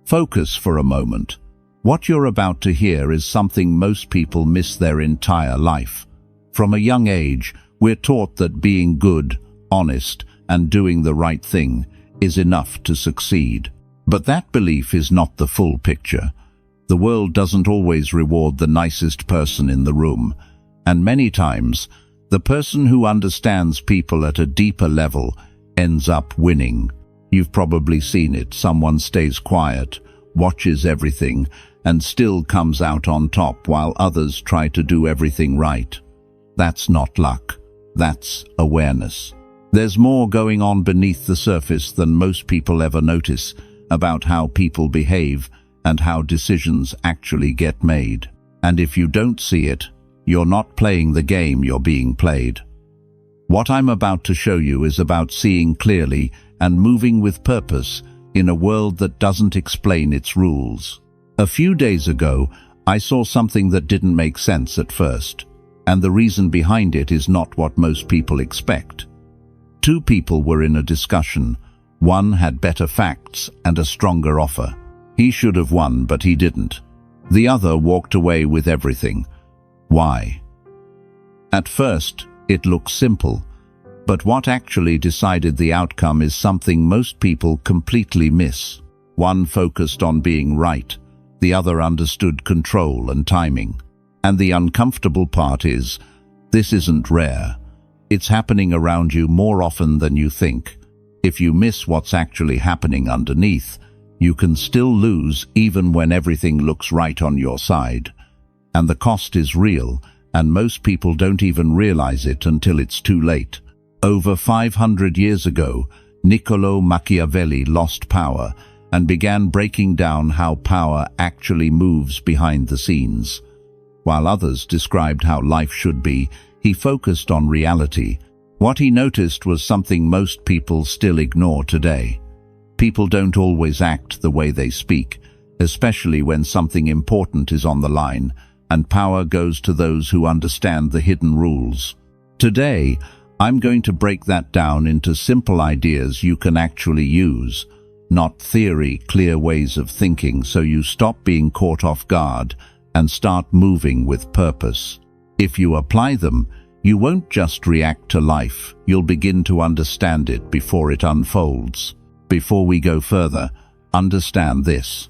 Focus for a moment. What you're about to hear is something most people miss their entire life. From a young age, we're taught that being good, honest, and doing the right thing is enough to succeed. But that belief is not the full picture. The world doesn't always reward the nicest person in the room, and many times, the person who understands people at a deeper level ends up winning. You've probably seen it. Someone stays quiet, watches everything, and still comes out on top while others try to do everything right. That's not luck. That's awareness. There's more going on beneath the surface than most people ever notice about how people behave and how decisions actually get made. And if you don't see it, you're not playing the game, you're being played. What I'm about to show you is about seeing clearly and moving with purpose in a world that doesn't explain its rules. A few days ago, I saw something that didn't make sense at first, and the reason behind it is not what most people expect. Two people were in a discussion. One had better facts and a stronger offer. He should have won, but he didn't. The other walked away with everything. Why? At first, it looks simple, but what actually decided the outcome is something most people completely miss. One focused on being right, the other understood control and timing. And the uncomfortable part is, this isn't rare. It's happening around you more often than you think. If you miss what's actually happening underneath, you can still lose even when everything looks right on your side. And the cost is real, and most people don't even realize it until it's too late. Over 500 years ago, Niccolo Machiavelli lost power and began breaking down how power actually moves behind the scenes. While others described how life should be, he focused on reality. What he noticed was something most people still ignore today. People don't always act the way they speak, especially when something important is on the line, and power goes to those who understand the hidden rules. Today, I'm going to break that down into simple ideas you can actually use, not theory, clear ways of thinking, so you stop being caught off guard and start moving with purpose. If you apply them, you won't just react to life, you'll begin to understand it before it unfolds. Before we go further, understand this.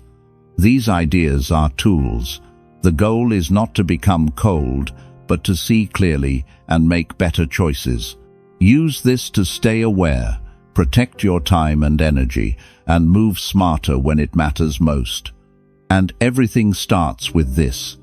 These ideas are tools. The goal is not to become cold, but to see clearly and make better choices. Use this to stay aware, protect your time and energy, and move smarter when it matters most. And everything starts with this,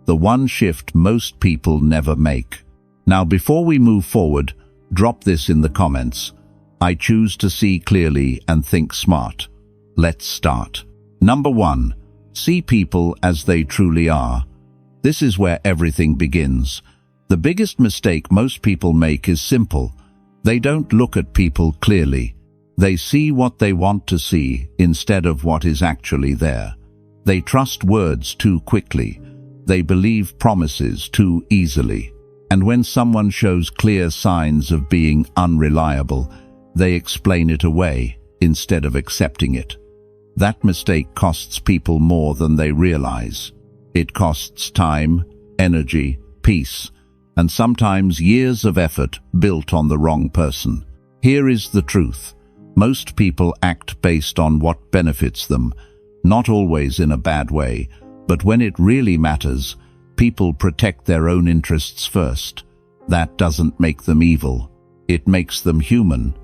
the one shift most people never make. Now, before we move forward, drop this in the comments. I choose to see clearly and think smart. Let's start. Number 1. See people as they truly are. This is where everything begins. The biggest mistake most people make is simple. They don't look at people clearly. They see what they want to see instead of what is actually there. They trust words too quickly. They believe promises too easily. And when someone shows clear signs of being unreliable, they explain it away instead of accepting it. That mistake costs people more than they realize. It costs time, energy, peace, and sometimes years of effort built on the wrong person. Here is the truth. Most people act based on what benefits them, not always in a bad way, but when it really matters, people protect their own interests first. That doesn't make them evil. It makes them human.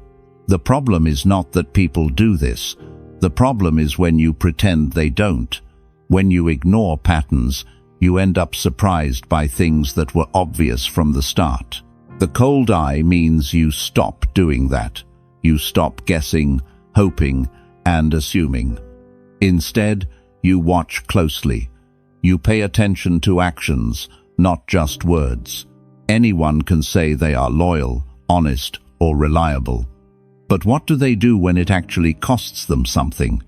The problem is not that people do this. The problem is when you pretend they don't. When you ignore patterns, you end up surprised by things that were obvious from the start. The cold eye means you stop doing that. You stop guessing, hoping, and assuming. Instead, you watch closely. You pay attention to actions, not just words. Anyone can say they are loyal, honest, or reliable. But what do they do when it actually costs them something?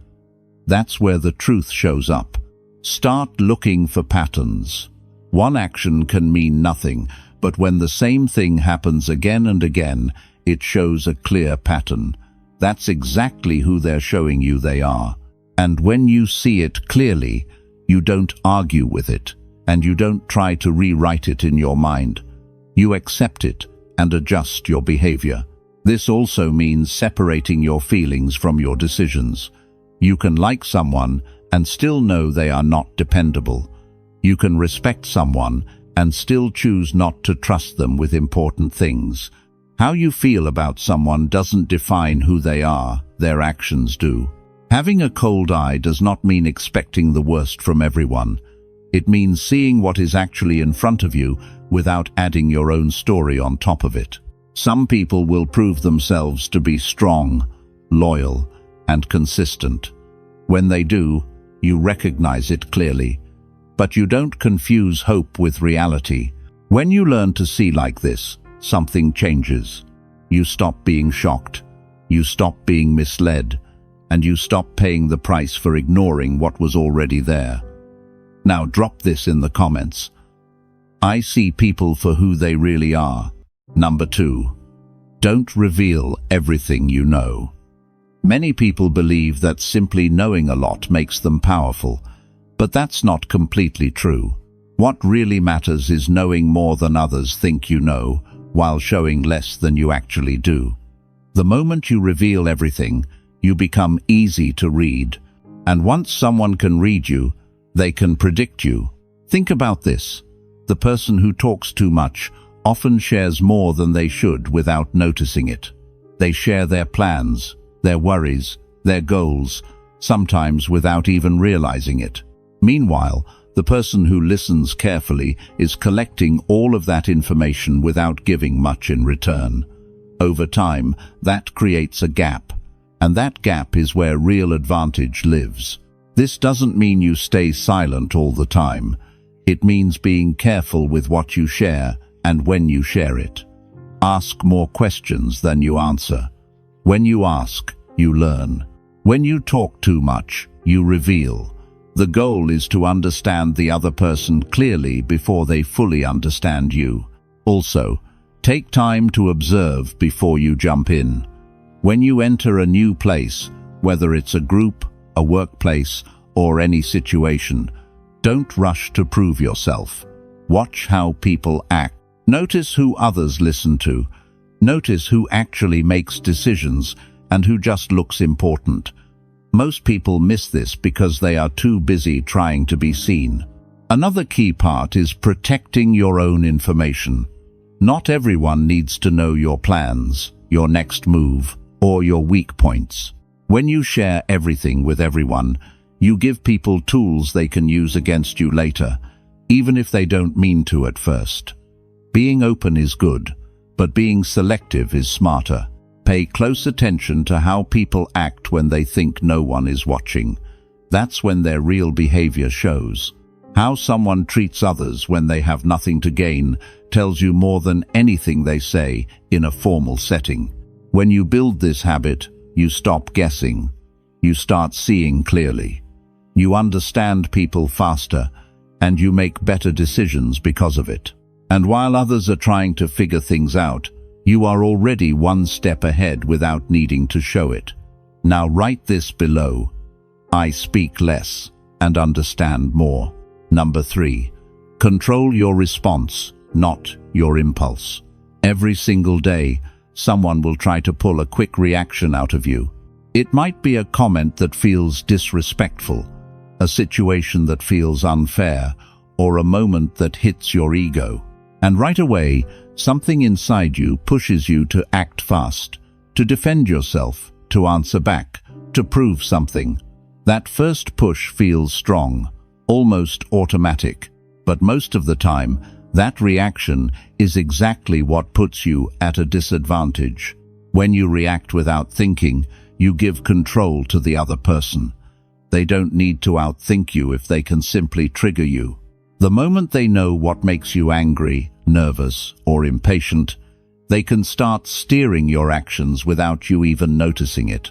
That's where the truth shows up. Start looking for patterns. One action can mean nothing, but when the same thing happens again and again, it shows a clear pattern. That's exactly who they're showing you they are. And when you see it clearly, you don't argue with it, and you don't try to rewrite it in your mind. You accept it and adjust your behavior. This also means separating your feelings from your decisions. You can like someone and still know they are not dependable. You can respect someone and still choose not to trust them with important things. How you feel about someone doesn't define who they are, their actions do. Having a cold eye does not mean expecting the worst from everyone. It means seeing what is actually in front of you without adding your own story on top of it. Some people will prove themselves to be strong, loyal, and consistent. When they do, you recognize it clearly. But you don't confuse hope with reality. When you learn to see like this, something changes. You stop being shocked. You stop being misled. And you stop paying the price for ignoring what was already there. Now drop this in the comments. I see people for who they really are. Number 2. Don't reveal everything you know. Many people believe that simply knowing a lot makes them powerful, but that's not completely true. What really matters is knowing more than others think you know, while showing less than you actually do. The moment you reveal everything, you become easy to read. And once someone can read you, they can predict you. Think about this. The person who talks too much often shares more than they should without noticing it. They share their plans, their worries, their goals, sometimes without even realizing it. Meanwhile, the person who listens carefully is collecting all of that information without giving much in return. Over time, that creates a gap, and that gap is where real advantage lives. This doesn't mean you stay silent all the time. It means being careful with what you share and when you share it. Ask more questions than you answer. When you ask, you learn. When you talk too much, you reveal. The goal is to understand the other person clearly before they fully understand you. Also, take time to observe before you jump in. When you enter a new place, whether it's a group, a workplace, or any situation, don't rush to prove yourself. Watch how people act. Notice who others listen to. Notice who actually makes decisions and who just looks important. Most people miss this because they are too busy trying to be seen. Another key part is protecting your own information. Not everyone needs to know your plans, your next move, or your weak points. When you share everything with everyone, you give people tools they can use against you later, even if they don't mean to at first. Being open is good, but being selective is smarter. Pay close attention to how people act when they think no one is watching. That's when their real behavior shows. How someone treats others when they have nothing to gain tells you more than anything they say in a formal setting. When you build this habit, you stop guessing. You start seeing clearly. You understand people faster, and you make better decisions because of it. And while others are trying to figure things out, you are already one step ahead without needing to show it. Now write this below. I speak less and understand more. Number 3. Control your response, not your impulse. Every single day, someone will try to pull a quick reaction out of you. It might be a comment that feels disrespectful, a situation that feels unfair, or a moment that hits your ego. And right away, something inside you pushes you to act fast, to defend yourself, to answer back, to prove something. That first push feels strong, almost automatic, but most of the time, that reaction is exactly what puts you at a disadvantage. When you react without thinking, you give control to the other person. They don't need to outthink you if they can simply trigger you. The moment they know what makes you angry, nervous, or impatient, they can start steering your actions without you even noticing it.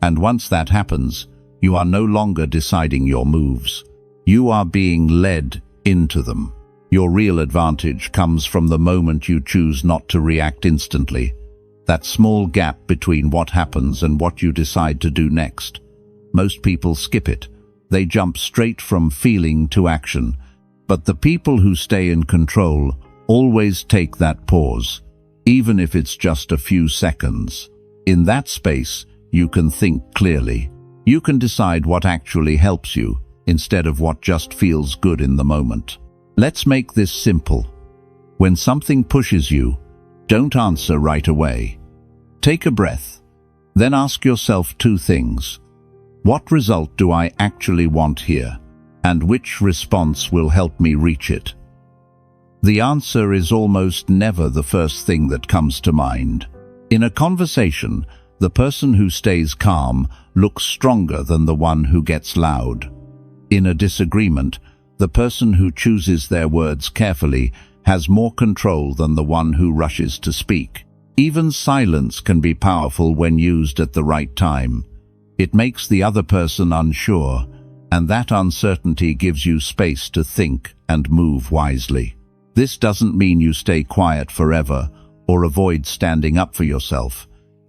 And once that happens, you are no longer deciding your moves. You are being led into them. Your real advantage comes from the moment you choose not to react instantly. that small gap between what happens and what you decide to do next. Most people skip it. They jump straight from feeling to action. But the people who stay in control always take that pause, even if it's just a few seconds. In that space, you can think clearly. You can decide what actually helps you, instead of what just feels good in the moment. Let's make this simple. When something pushes you, don't answer right away. Take a breath. Then ask yourself two things. What result do I actually want here? And which response will help me reach it? The answer is almost never the first thing that comes to mind. In a conversation, the person who stays calm looks stronger than the one who gets loud. In a disagreement, the person who chooses their words carefully has more control than the one who rushes to speak. Even silence can be powerful when used at the right time. It makes the other person unsure, and that uncertainty gives you space to think and move wisely. This doesn't mean you stay quiet forever or avoid standing up for yourself.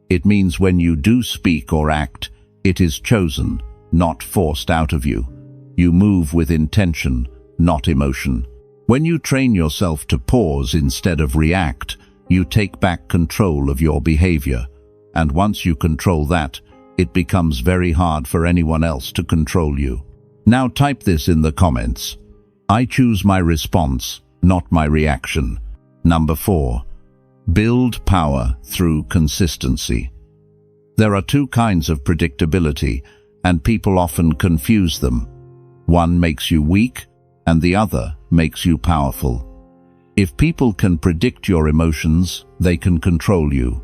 It means when you do speak or act, it is chosen, not forced out of you. You move with intention, not emotion. When you train yourself to pause instead of react, you take back control of your behavior. And once you control that, it becomes very hard for anyone else to control you. Now type this in the comments. I choose my response, not my reaction. Number 4. Build power through consistency. There are two kinds of predictability, and people often confuse them. One makes you weak, and the other makes you powerful. If people can predict your emotions, they can control you.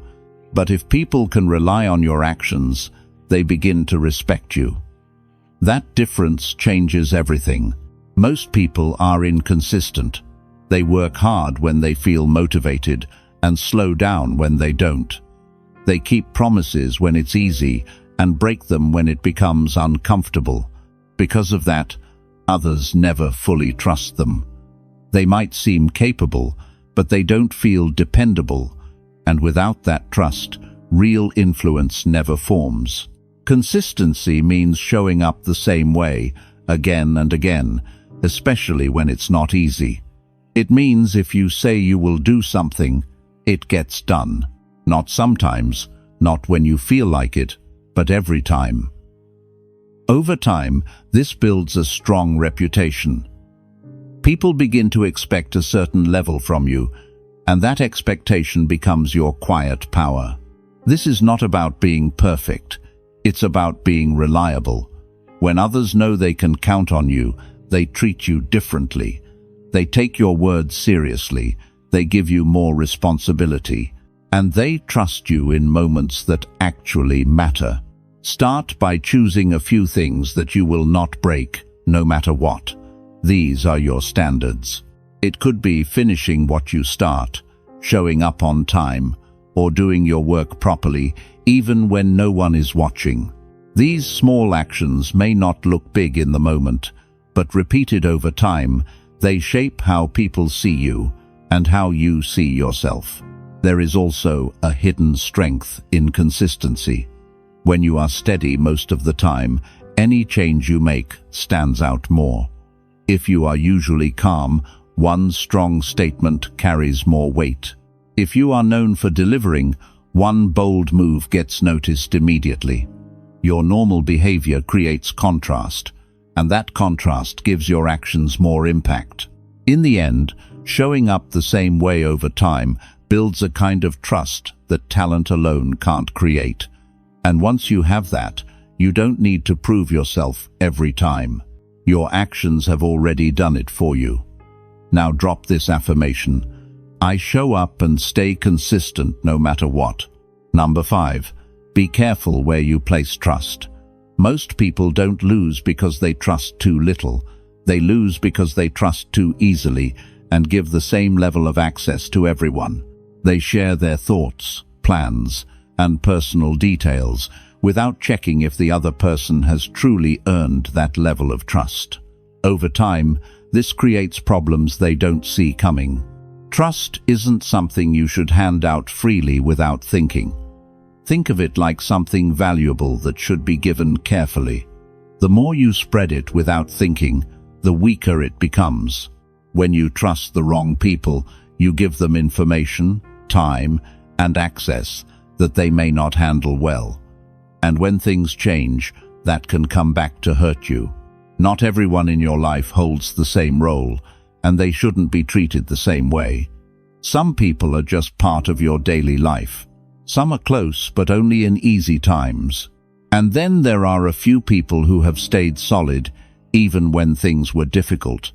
But if people can rely on your actions, they begin to respect you. That difference changes everything. Most people are inconsistent. They work hard when they feel motivated and slow down when they don't. They keep promises when it's easy and break them when it becomes uncomfortable. Because of that, others never fully trust them. They might seem capable, but they don't feel dependable, and without that trust, real influence never forms. Consistency means showing up the same way, again and again, especially when it's not easy. It means if you say you will do something, it gets done. Not sometimes, not when you feel like it, but every time. Over time, this builds a strong reputation. People begin to expect a certain level from you, and that expectation becomes your quiet power. This is not about being perfect. It's about being reliable. When others know they can count on you, they treat you differently. They take your words seriously. They give you more responsibility. And they trust you in moments that actually matter. Start by choosing a few things that you will not break, no matter what. These are your standards. It could be finishing what you start, showing up on time, or doing your work properly, even when no one is watching. These small actions may not look big in the moment, but repeated over time, they shape how people see you and how you see yourself. There is also a hidden strength in consistency. When you are steady most of the time, any change you make stands out more. If you are usually calm, one strong statement carries more weight. If you are known for delivering, one bold move gets noticed immediately. Your normal behavior creates contrast, and that contrast gives your actions more impact. In the end, showing up the same way over time builds a kind of trust that talent alone can't create. And once you have that, you don't need to prove yourself every time. Your actions have already done it for you. Now drop this affirmation. I show up and stay consistent no matter what. Number 5. Be careful where you place trust. Most people don't lose because they trust too little. They lose because they trust too easily and give the same level of access to everyone. They share their thoughts, plans, and personal details without checking if the other person has truly earned that level of trust. Over time, this creates problems they don't see coming. Trust isn't something you should hand out freely without thinking. Think of it like something valuable that should be given carefully. The more you spread it without thinking, the weaker it becomes. When you trust the wrong people, you give them information, time, and access that they may not handle well. And when things change, that can come back to hurt you. Not everyone in your life holds the same role, and they shouldn't be treated the same way. Some people are just part of your daily life. Some are close, but only in easy times. And then there are a few people who have stayed solid, even when things were difficult.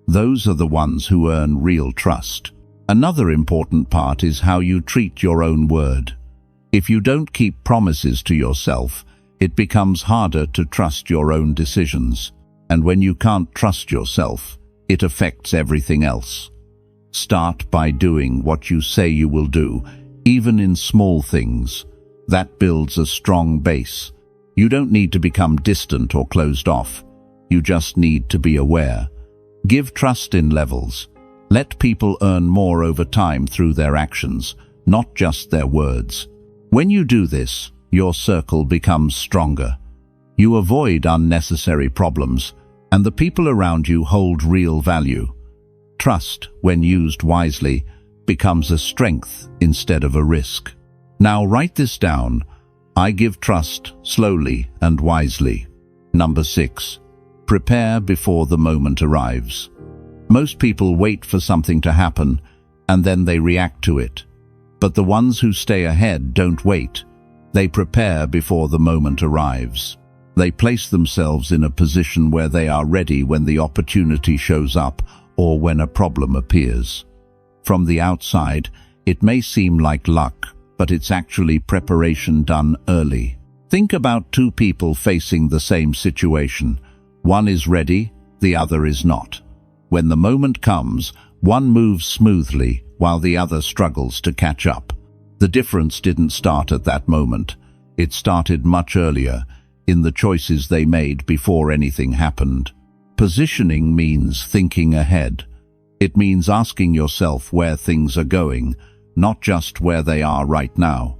Those are the ones who earn real trust. Another important part is how you treat your own word. If you don't keep promises to yourself, it becomes harder to trust your own decisions. And when you can't trust yourself, it affects everything else. Start by doing what you say you will do, even in small things. That builds a strong base. You don't need to become distant or closed off. You just need to be aware. Give trust in levels. Let people earn more over time through their actions, not just their words. When you do this, your circle becomes stronger. You avoid unnecessary problems, and the people around you hold real value. Trust, when used wisely, becomes a strength instead of a risk. Now write this down. I give trust slowly and wisely. Number 6. Prepare before the moment arrives. Most people wait for something to happen, and then they react to it. But the ones who stay ahead don't wait. They prepare before the moment arrives. They place themselves in a position where they are ready when the opportunity shows up or when a problem appears. From the outside, it may seem like luck, but it's actually preparation done early. Think about two people facing the same situation. One is ready, the other is not. When the moment comes, one moves smoothly while the other struggles to catch up. The difference didn't start at that moment. It started much earlier, in the choices they made before anything happened. Positioning means thinking ahead. It means asking yourself where things are going, not just where they are right now.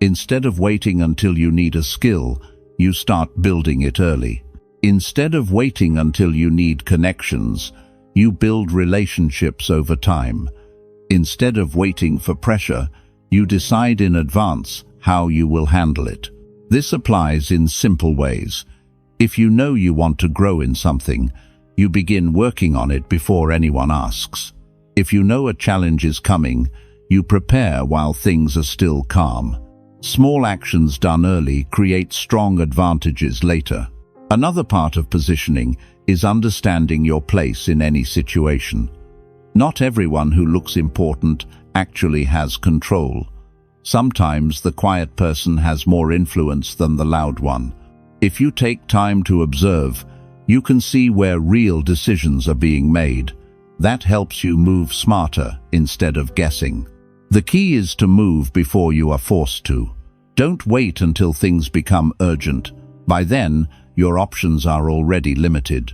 Instead of waiting until you need a skill, you start building it early. Instead of waiting until you need connections, you build relationships over time. Instead of waiting for pressure, you decide in advance how you will handle it. This applies in simple ways. If you know you want to grow in something, you begin working on it before anyone asks. If you know a challenge is coming, you prepare while things are still calm. Small actions done early create strong advantages later. Another part of positioning is understanding your place in any situation. Not everyone who looks important actually has control. Sometimes the quiet person has more influence than the loud one. If you take time to observe, you can see where real decisions are being made. That helps you move smarter instead of guessing. The key is to move before you are forced to. Don't wait until things become urgent. By then, your options are already limited.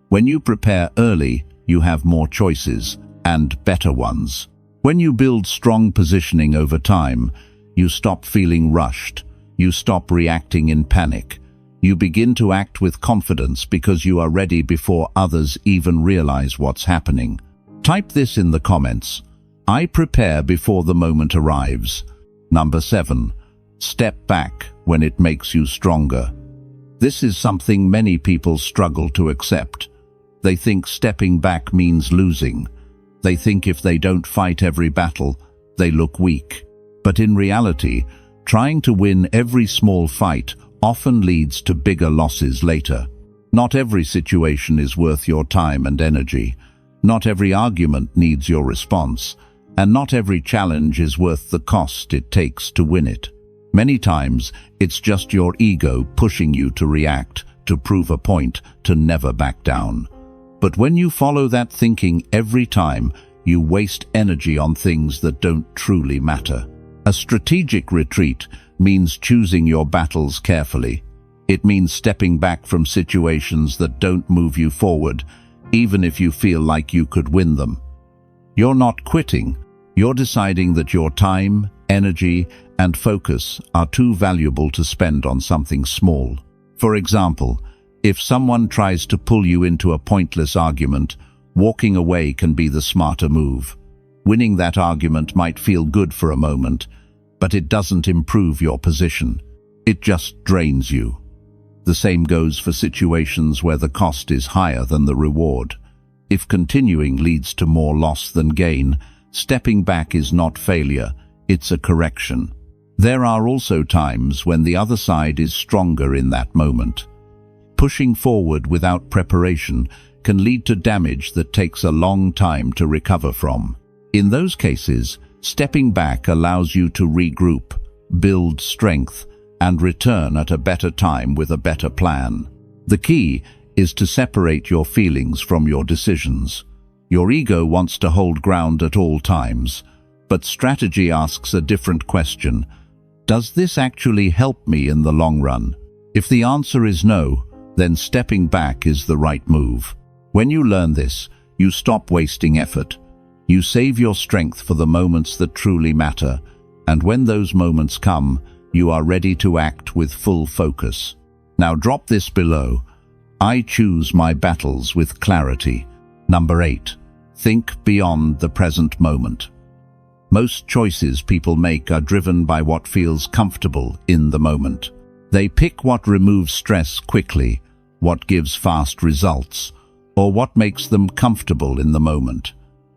When you prepare early, you have more choices, and better ones. When you build strong positioning over time, you stop feeling rushed. You stop reacting in panic. You begin to act with confidence because you are ready before others even realize what's happening. Type this in the comments. I prepare before the moment arrives. Number 7. Step back when it makes you stronger. This is something many people struggle to accept. They think stepping back means losing. They think if they don't fight every battle, they look weak. But in reality, trying to win every small fight often leads to bigger losses later. Not every situation is worth your time and energy. Not every argument needs your response. And not every challenge is worth the cost it takes to win it. Many times, it's just your ego pushing you to react, to prove a point, to never back down. But when you follow that thinking every time, you waste energy on things that don't truly matter. A strategic retreat means choosing your battles carefully. It means stepping back from situations that don't move you forward, even if you feel like you could win them. You're not quitting. You're deciding that your time, energy, and focus are too valuable to spend on something small. For example, if someone tries to pull you into a pointless argument, walking away can be the smarter move. Winning that argument might feel good for a moment, but it doesn't improve your position. It just drains you. The same goes for situations where the cost is higher than the reward. If continuing leads to more loss than gain, stepping back is not failure, it's a correction. There are also times when the other side is stronger in that moment. Pushing forward without preparation can lead to damage that takes a long time to recover from. In those cases, stepping back allows you to regroup, build strength, and return at a better time with a better plan. The key is to separate your feelings from your decisions. Your ego wants to hold ground at all times, but strategy asks a different question. Does this actually help me in the long run? If the answer is no, then stepping back is the right move. When you learn this, you stop wasting effort. You save your strength for the moments that truly matter, and when those moments come, you are ready to act with full focus. Now drop this below. I choose my battles with clarity. Number 8. Think beyond the present moment. Most choices people make are driven by what feels comfortable in the moment. They pick what removes stress quickly, what gives fast results, or what makes them comfortable in the moment.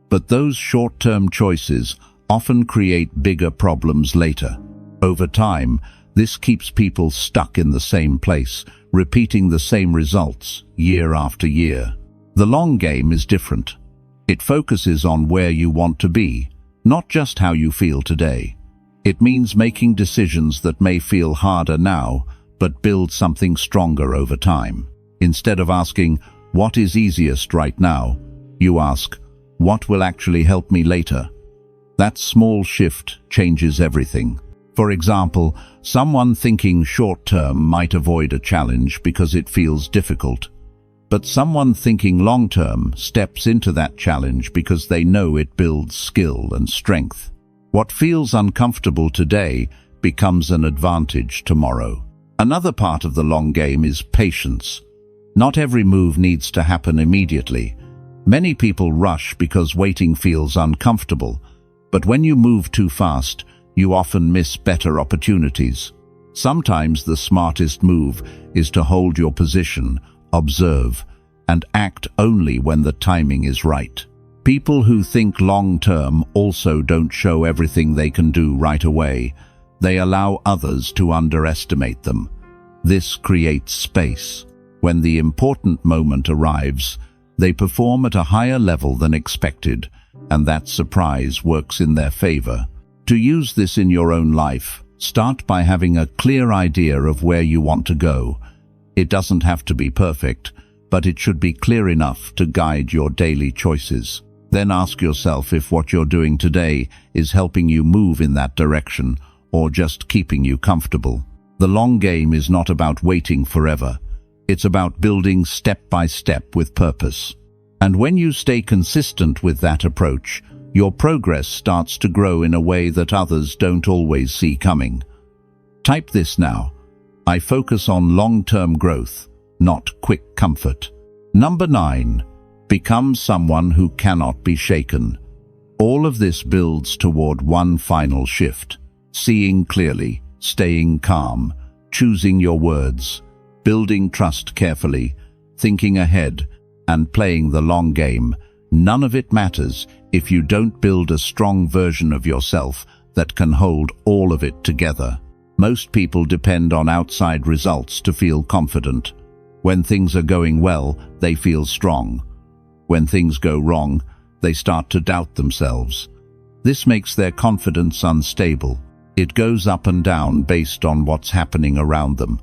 But those short-term choices often create bigger problems later. Over time, this keeps people stuck in the same place, repeating the same results year after year. The long game is different. It focuses on where you want to be, not just how you feel today. It means making decisions that may feel harder now, but build something stronger over time. Instead of asking, what is easiest right now, you ask, what will actually help me later? That small shift changes everything. For example, someone thinking short-term might avoid a challenge because it feels difficult. But someone thinking long-term steps into that challenge because they know it builds skill and strength. What feels uncomfortable today becomes an advantage tomorrow. Another part of the long game is patience. Not every move needs to happen immediately. Many people rush because waiting feels uncomfortable, but when you move too fast, you often miss better opportunities. Sometimes the smartest move is to hold your position, observe, and act only when the timing is right. People who think long-term also don't show everything they can do right away. They allow others to underestimate them. This creates space. When the important moment arrives, they perform at a higher level than expected, and that surprise works in their favor. To use this in your own life, start by having a clear idea of where you want to go. It doesn't have to be perfect, but it should be clear enough to guide your daily choices. Then ask yourself if what you're doing today is helping you move in that direction or just keeping you comfortable. The long game is not about waiting forever. It's about building step by step with purpose. And when you stay consistent with that approach, your progress starts to grow in a way that others don't always see coming. Type this now. I focus on long-term growth, not quick comfort. Number 9. Become someone who cannot be shaken. All of this builds toward one final shift. Seeing clearly, staying calm, choosing your words, building trust carefully, thinking ahead, and playing the long game. None of it matters if you don't build a strong version of yourself that can hold all of it together. Most people depend on outside results to feel confident. When things are going well, they feel strong. When things go wrong, they start to doubt themselves. This makes their confidence unstable. It goes up and down based on what's happening around them,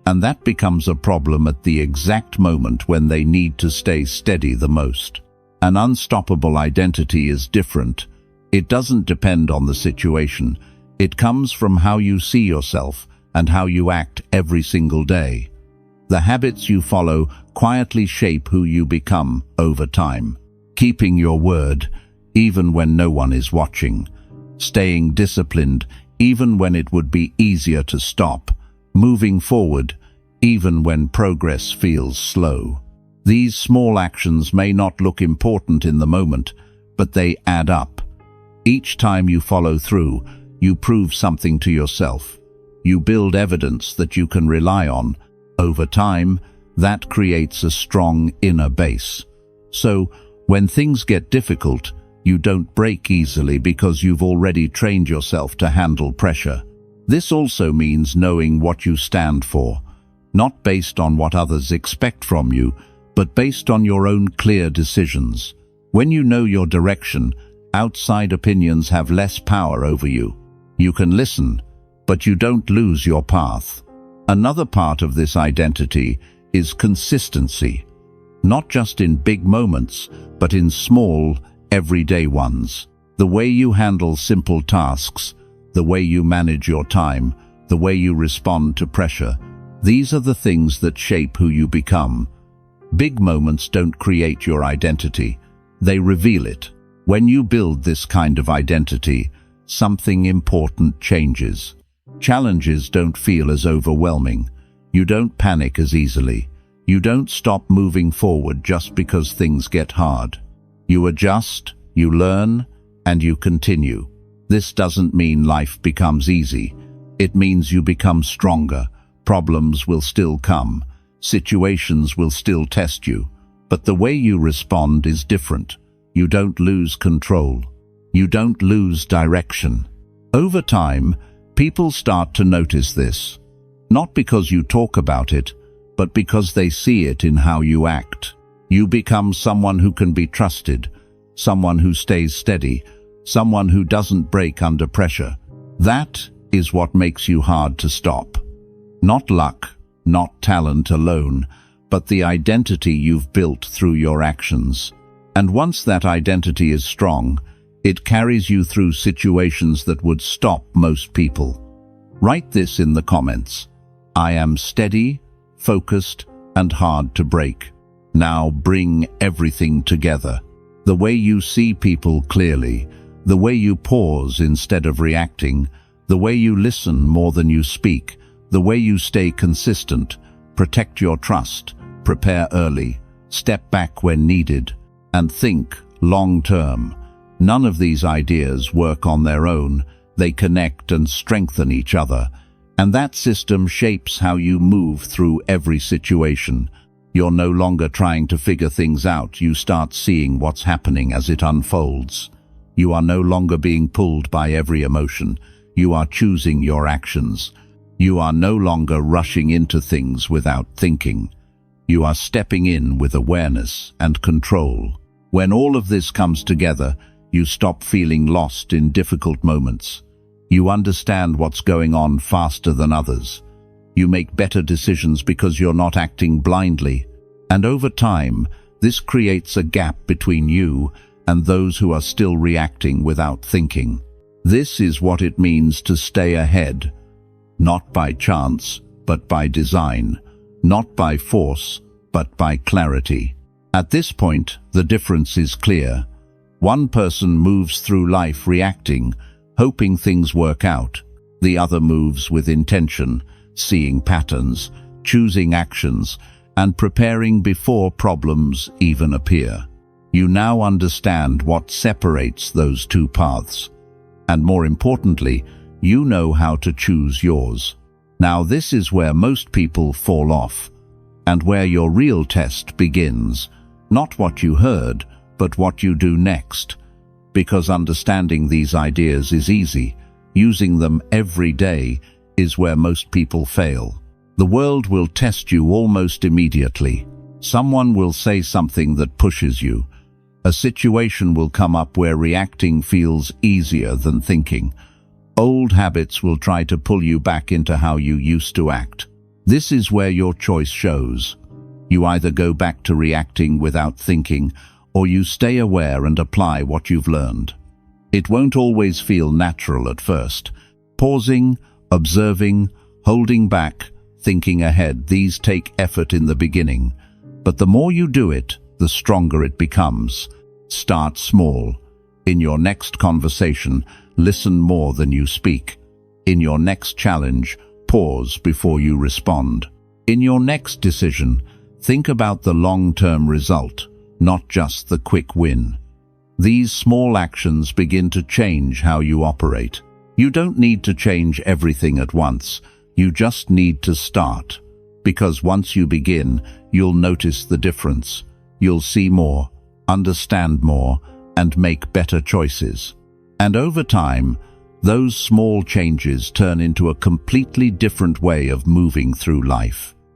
and that becomes a problem at the exact moment when they need to stay steady the most. An unstoppable identity is different. It doesn't depend on the situation. It comes from how you see yourself and how you act every single day. The habits you follow quietly shape who you become over time. Keeping your word. even when no one is watching, staying disciplined even when it would be easier to stop, moving forward even when progress feels slow. These small actions may not look important in the moment, but they add up. Each time you follow through, you prove something to yourself. You build evidence that you can rely on. Over time, that creates a strong inner base. So, when things get difficult, you don't break easily because you've already trained yourself to handle pressure. This also means knowing what you stand for, not based on what others expect from you, but based on your own clear decisions. When you know your direction, outside opinions have less power over you. You can listen, but you don't lose your path. Another part of this identity is consistency, not just in big moments, but in small, everyday ones. The way you handle simple tasks, the way you manage your time, the way you respond to pressure, these are the things that shape who you become. Big moments don't create your identity, they reveal it. When you build this kind of identity, something important changes. Challenges don't feel as overwhelming. You don't panic as easily. You don't stop moving forward just because things get hard. You adjust, you learn, and you continue. This doesn't mean life becomes easy. It means you become stronger. Problems will still come. Situations will still test you. But the way you respond is different. You don't lose control. You don't lose direction. Over time, people start to notice this. Not because you talk about it, but because they see it in how you act. You become someone who can be trusted, someone who stays steady, someone who doesn't break under pressure. That is what makes you hard to stop. Not luck, not talent alone, but the identity you've built through your actions. And once that identity is strong, it carries you through situations that would stop most people. Write this in the comments. I am steady, focused, and hard to break. Now bring everything together. The way you see people clearly, the way you pause instead of reacting, the way you listen more than you speak, the way you stay consistent, protect your trust, prepare early, step back when needed, and think long-term. None of these ideas work on their own. They connect and strengthen each other. And that system shapes how you move through every situation. You're no longer trying to figure things out. You start seeing what's happening as it unfolds. You are no longer being pulled by every emotion. You are choosing your actions. You are no longer rushing into things without thinking. You are stepping in with awareness and control. When all of this comes together, you stop feeling lost in difficult moments. You understand what's going on faster than others. You make better decisions because you're not acting blindly. And over time, this creates a gap between you and those who are still reacting without thinking. This is what it means to stay ahead. Not by chance, but by design. Not by force, but by clarity. At this point, the difference is clear. One person moves through life reacting, hoping things work out. The other moves with intention, seeing patterns, choosing actions, and preparing before problems even appear. You now understand what separates those two paths. And more importantly, you know how to choose yours. Now this is where most people fall off, and where your real test begins. Not what you heard, but what you do next. Because understanding these ideas is easy, using them every day is where most people fail. The world will test you almost immediately. Someone will say something that pushes you. A situation will come up where reacting feels easier than thinking. Old habits will try to pull you back into how you used to act. This is where your choice shows. You either go back to reacting without thinking, or you stay aware and apply what you've learned. It won't always feel natural at first. Pausing, observing, holding back, thinking ahead, these take effort in the beginning. But the more you do it, the stronger it becomes. Start small. In your next conversation, listen more than you speak. In your next challenge, pause before you respond. In your next decision, think about the long-term result, not just the quick win. These small actions begin to change how you operate. You don't need to change everything at once. You just need to start. Because once you begin, you'll notice the difference. You'll see more, understand more, and make better choices. And over time, those small changes turn into a completely different way of moving through life.